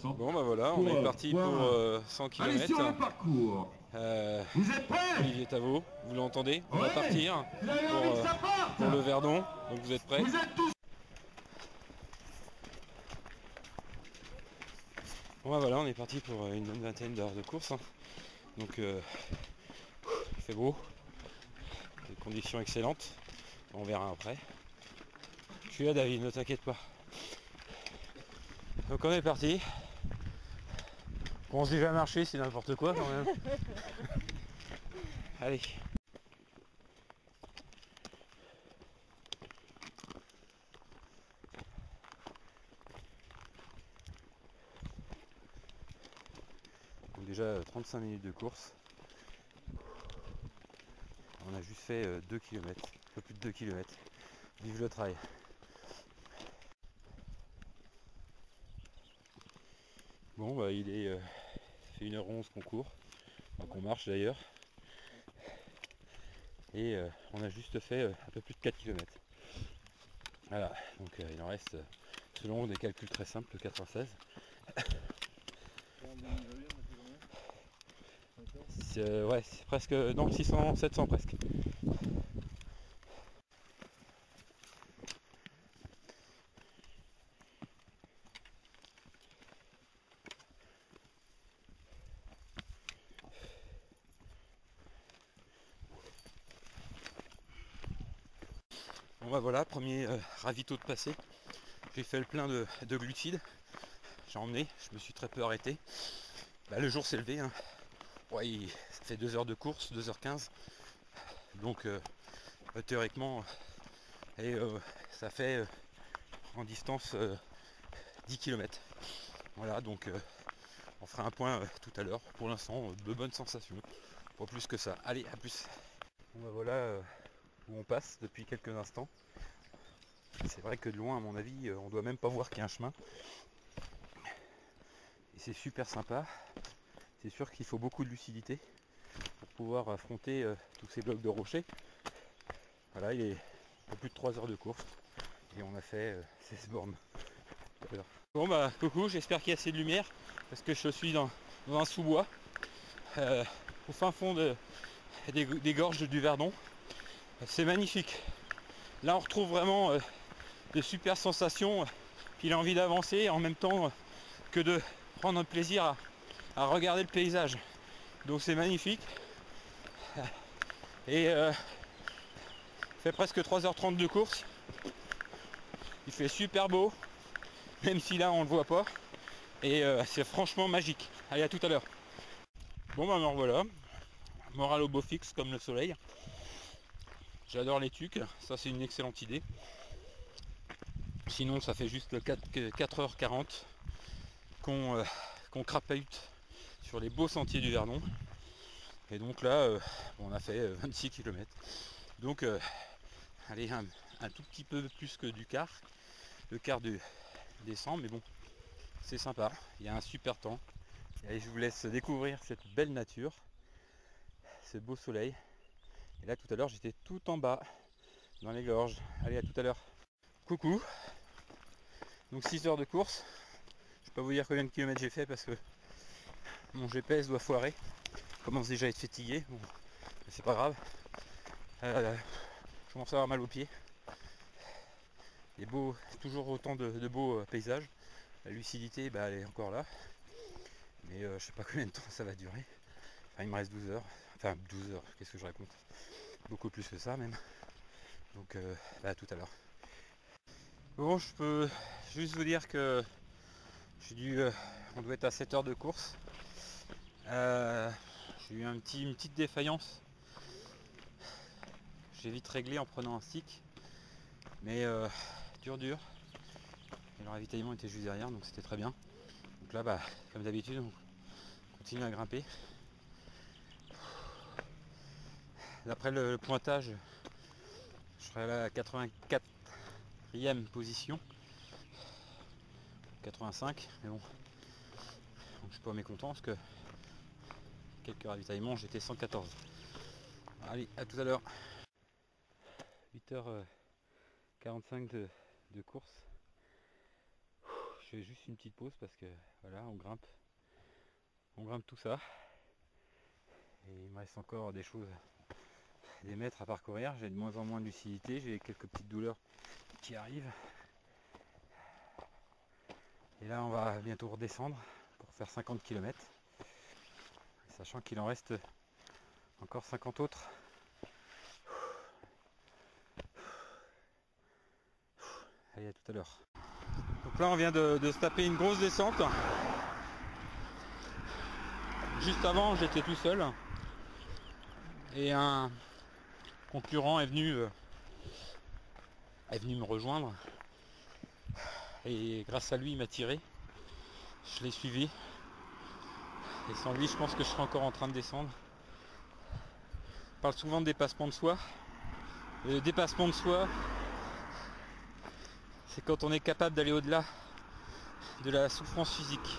100%. Bon bah voilà, on est parti pour 100 km. Allez sur le parcours. Vous êtes prêts? Olivier Tavot, vous l'entendez? On va Ouais. partir Vous avez envie que ça parte? pour le Verdon, donc vous êtes prêts? Vous êtes tous. Bon bah voilà, on est parti pour une bonne vingtaine d'heures de course. Donc il fait beau, des conditions excellentes, on verra après. Je suis là David, ne t'inquiète pas. Donc on est parti. Bon, on se dit déjà marcher, c'est n'importe quoi quand même. Allez. Donc déjà 35 minutes de course. On a juste fait 2 km, un peu plus de 2 km. Vive le trail. Bon bah il est fait 1h11 qu'on court, donc on marche d'ailleurs. Et on a juste fait un peu plus de 4 km. Voilà, donc il en reste, selon des calculs très simples, 96. Ouais, c'est presque, non, 600, 700 presque. Bon bah voilà, premier ravito de passé. J'ai fait le plein de glucides. J'ai emmené, je me suis très peu arrêté. Bah, le jour s'est levé. Hein. Ouais, ça fait 2 heures de course, 2h15. Donc théoriquement, et ça fait en distance 10 km. Voilà, donc on fera un point tout à l'heure. Pour l'instant, de bonnes sensations. Pas plus que ça. Allez, à plus. Bon bah voilà où on passe depuis quelques instants. C'est vrai que de loin, à mon avis, on doit même pas voir qu'il y a un chemin. Et c'est super sympa. C'est sûr qu'il faut beaucoup de lucidité pour pouvoir affronter tous ces blocs de rochers. Voilà, il est un peu plus de 3 heures de course et on a fait 16 bornes. Bon bah coucou, j'espère qu'il y a assez de lumière parce que je suis dans un sous-bois au fin fond des gorges du Verdon. C'est magnifique. Là on retrouve vraiment de super sensations. Il a envie d'avancer en même temps que de prendre un plaisir à regarder le paysage. Donc c'est magnifique. Et fait presque 3h30 de course. Il fait super beau, même si là on le voit pas. Et c'est franchement magique. Allez, à tout à l'heure. Bon bah me revoilà. Moral au beau fixe comme le soleil. J'adore les tucs, ça c'est une excellente idée. Sinon ça fait juste 4h40 qu'on crapahute sur les beaux sentiers du Verdon. Et donc là on a fait 26 km. Donc allez, un tout petit peu plus que du quart. Le quart du descend, mais bon, c'est sympa. Il y a un super temps. Et je vous laisse découvrir cette belle nature, ce beau soleil. Et là tout à l'heure j'étais tout en bas dans les gorges. Allez, à tout à l'heure. Coucou. Donc 6 heures de course. Je vais pas vous dire combien de kilomètres j'ai fait parce que mon GPS doit foirer. Je commence déjà à être fatigué. Bon, c'est pas grave. Je commence à avoir mal aux pieds. Il y a toujours autant de beaux paysages. La lucidité, bah, elle est encore là. Mais je sais pas combien de temps ça va durer. Enfin, il me reste 12 heures. Enfin 12 heures, qu'est-ce que je raconte? Beaucoup plus que ça même. Donc à tout à l'heure. Bon, je peux juste vous dire que on doit être à 7 heures de course. J'ai eu une petite défaillance. J'ai vite réglé en prenant un stick. Mais dur. Et le ravitaillement était juste derrière, donc c'était très bien. Donc là, bah, comme d'habitude, on continue à grimper. D'après le pointage, je serai là à 84e position. 85, mais bon. Donc je suis pas mécontent parce que quelques ravitaillements, j'étais 114. Allez, à tout à l'heure. 8h45 de course. fais juste une petite pause parce que voilà, on grimpe tout ça. Et il me reste encore des choses, des mètres à parcourir. J'ai de moins en moins de lucidité, j'ai quelques petites douleurs qui arrivent. Et là, on va bientôt redescendre pour faire 50 km. Sachant qu'il en reste encore 50 autres. Allez, à tout à l'heure. Donc là, on vient de se taper une grosse descente. Juste avant, j'étais tout seul. Et un concurrent est venu me rejoindre. Et grâce à lui, il m'a tiré. Je l'ai suivi. Et sans lui, je pense que je serais encore en train de descendre. On parle souvent de dépassement de soi. Et le dépassement de soi, c'est quand on est capable d'aller au-delà de la souffrance physique.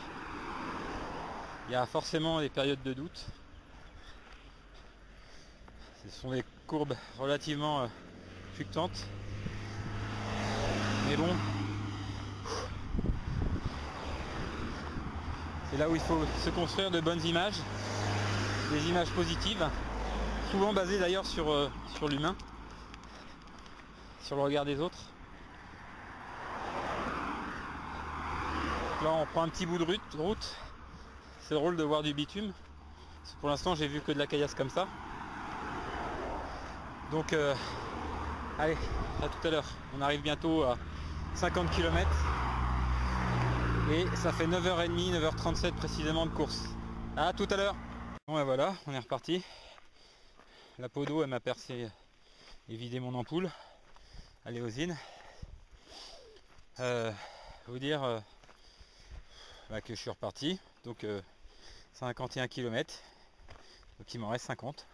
Il y a forcément des périodes de doute. Ce sont des courbes relativement fluctuantes. Mais bon, c'est là où il faut se construire de bonnes images, des images positives, souvent basées d'ailleurs sur l'humain, sur le regard des autres. Là on prend un petit bout de route, c'est drôle de voir du bitume, parce que pour l'instant j'ai vu que de la caillasse comme ça. Donc allez, à tout à l'heure, on arrive bientôt à 50 km et ça fait 9h30, 9h37 précisément de course. À tout à l'heure. Bon et voilà, on est reparti. La peau d'eau elle m'a percé et vidé mon ampoule à l'éosine. Vous dire que je suis reparti, donc 51 km, donc il m'en reste 50.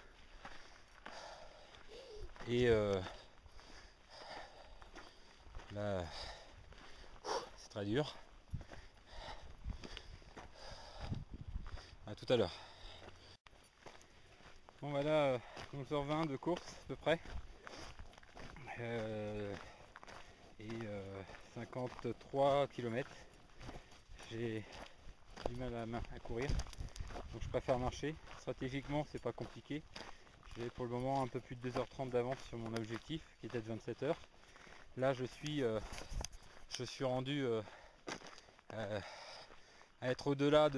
Et là, c'est très dur. À tout à l'heure. Bon voilà, 11h20 de course à peu près. Et 53 km. J'ai du mal à courir, donc je préfère marcher. Stratégiquement, c'est pas compliqué. J'ai pour le moment un peu plus de 2h30 d'avance sur mon objectif qui était de 27h. Là, je suis rendu à être au-delà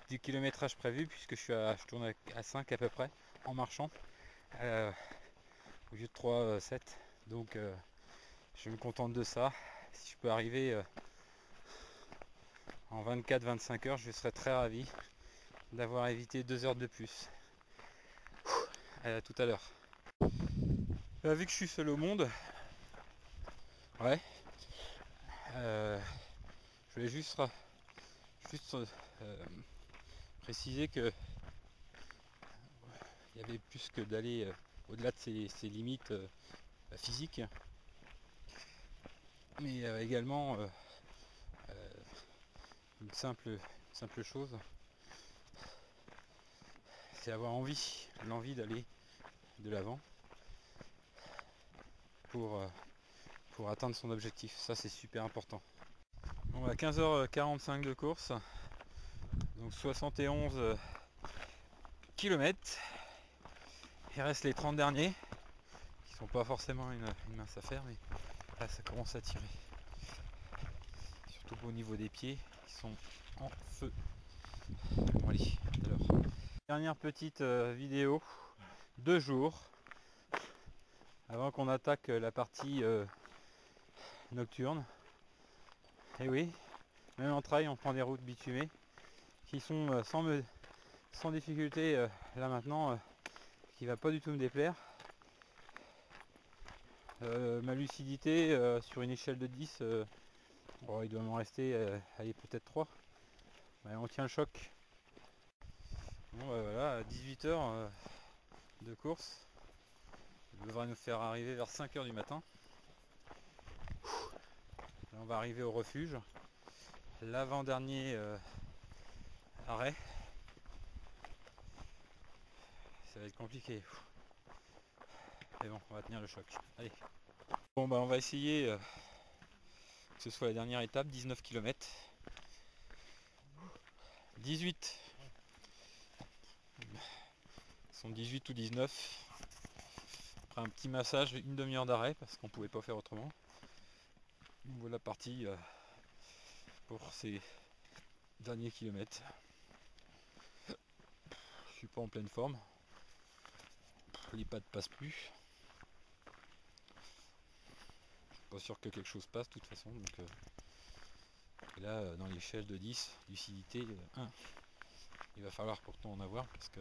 du kilométrage prévu, puisque je tourne à 5 à peu près en marchant au lieu de 3, 7. Donc je me contente de ça. Si je peux arriver en 24-25 heures, je serais très ravi d'avoir évité 2 heures de plus. À tout à l'heure. Vu que je suis seul au monde, ouais, je voulais juste préciser que il y avait plus que d'aller au-delà de ses limites physiques, mais également une simple chose, c'est avoir l'envie d'aller de l'avant pour atteindre son objectif. Ça, c'est super important. On a 15h45 de course, donc 71 km. Il reste les 30 derniers, qui sont pas forcément une mince affaire, mais là ça commence à tirer. Surtout au niveau des pieds, qui sont en feu. Bon allez, tout à l'heure. Dernière petite vidéo, 2 jours, avant qu'on attaque la partie nocturne. Et oui, même en trail, on prend des routes bitumées, qui sont sans difficulté là maintenant, qui va pas du tout me déplaire. Ma lucidité sur une échelle de 10, il doit m'en rester allez, peut-être 3. On tient le choc. Bon voilà, 18h de course. Ça devrait nous faire arriver vers 5h du matin. Là, on va arriver au refuge. L'avant-dernier arrêt. Ça va être compliqué. Mais bon, on va tenir le choc. Allez. Bon on va essayer de que ce soit la dernière étape, 19 km. 18. Ils sont 18 ou 19. Après un petit massage, une demi-heure d'arrêt parce qu'on pouvait pas faire autrement. Voilà parti pour ces derniers kilomètres. Je suis pas en pleine forme. Les pattes passent plus. Je suis pas sûr que quelque chose passe de toute façon. Donc là, dans l'échelle de 10, lucidité 1. Il va falloir pourtant en avoir parce que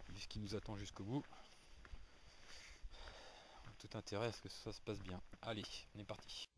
vu ce qui nous attend jusqu'au bout, tout intérêt à ce que ça se passe bien. Allez, on est parti.